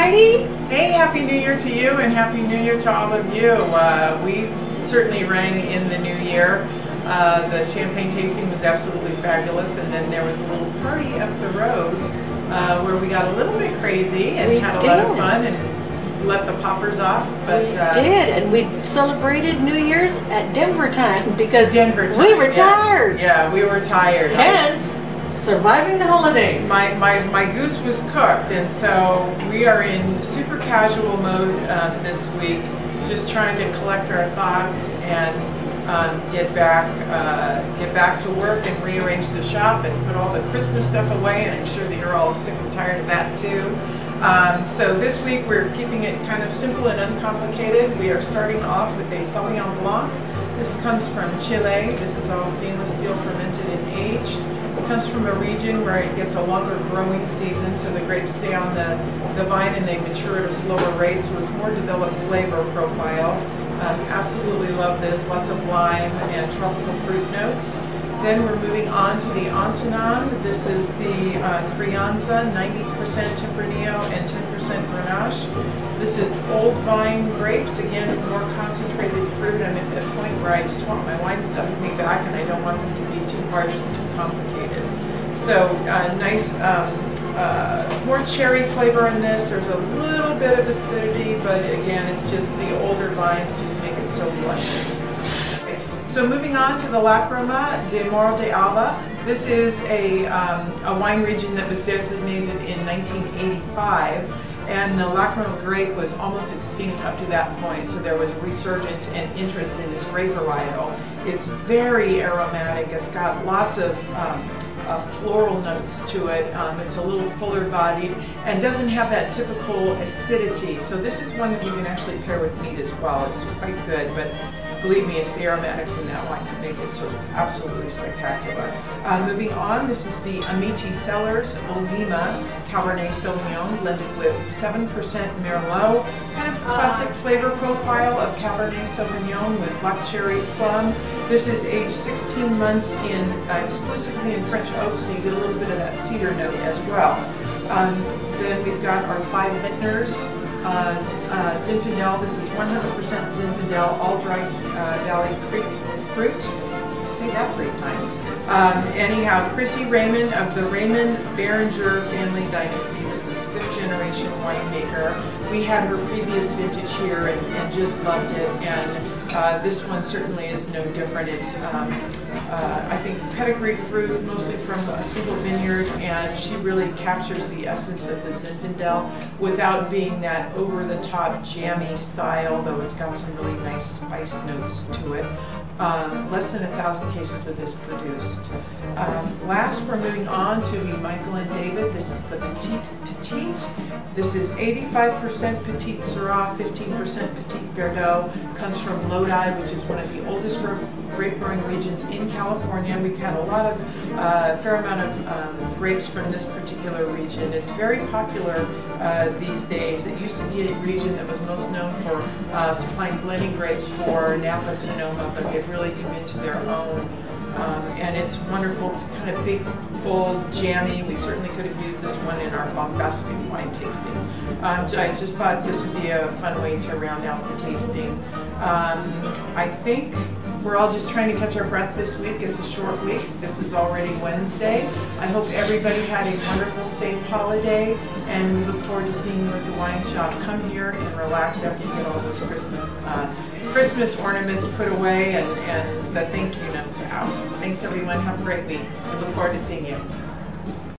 Heidi. Hey, Happy New Year to you and Happy New Year to all of you. We certainly rang in the new year. The champagne tasting was absolutely fabulous, and then there was a little party up the road where we got a little bit crazy and we had a lot of fun and let the poppers off. But we did, and we celebrated New Year's at Denver time because we were tired. Yeah, we were tired. Hence, surviving the holidays. My goose was cooked, and so we are in super casual mode this week, just trying to collect our thoughts and get back to work and rearrange the shop and put all the Christmas stuff away, and I'm sure that you're all sick and tired of that too. So this week we're keeping it kind of simple and uncomplicated. We are starting off with a Sauvignon Blanc. This comes from Chile. This is all stainless steel fermented and aged. It comes from a region where it gets a longer growing season, so the grapes stay on the vine and they mature at a slower rate, so it's more developed flavor profile. Absolutely love this. Lots of lime and tropical fruit notes. Then we're moving on to the Antonin. This is the Crianza, 90% Tempranillo and 10% Grenache. This is old vine grapes, again, more concentrated fruit. I'm at that point where I just want my wine stuff to be back and I don't want them to be too harsh and too complicated. So nice, more cherry flavor in this. There's a little bit of acidity, but again, it's just the older vines just make it so luscious. So moving on to the Lacrima de Moro de Alba. This is a wine region that was designated in 1985, and the Lacrima grape was almost extinct up to that point, so there was a resurgence and interest in this grape varietal. It's very aromatic. It's got lots of floral notes to it. It's a little fuller bodied and doesn't have that typical acidity. So this is one that you can actually pair with meat as well. It's quite good, but believe me, it's the aromatics in that wine that make it so absolutely spectacular. Moving on, this is the Amici Cellars Olima Cabernet Sauvignon blended with 7% Merlot. Kind of classic flavor profile of Cabernet Sauvignon with black cherry plum. This is aged 16 months in exclusively in French oak, so you get a little bit of that cedar note as well. Then we've got our 5 vintners. Zinfandel. This is 100% Zinfandel, all dry Valley Creek fruit. Say that 3 times. Anyhow, Chrissy Raymond of the Raymond Berenger family dynasty. This is 5th generation winemaker. We had her previous vintage here and just loved it, and this one certainly is no different. It's I think pedigree fruit, mostly from a single vineyard, and she really captures the essence of the Zinfandel without being that over-the-top jammy style, though it's got some really nice spice notes to it. Less than 1,000 cases of this produced. Last, we're moving on to the Michael and David. This is the Petite. This is 85% Petite Syrah, 15% Petite Verdot. Comes from Lodi, which is one of the oldest grape growing regions in California. We've had a lot of, fair amount of grapes from this particular region. It's very popular these days. It used to be a region that was most known for supplying blending grapes for Napa, Sonoma, but they've really come into their own. And it's wonderful, kind of big, bold, jammy. We certainly could have used this one in our bombastic wine tasting. I just thought this would be a fun way to round out the tasting. I think we're all just trying to catch our breath this week. It's a short week. This is already Wednesday. I hope everybody had a wonderful, safe holiday, and we look forward to seeing you at the wine shop. Come here and relax after you get all those Christmas ornaments put away and the thank you notes out. Thanks everyone. Have a great week. We look forward to seeing you.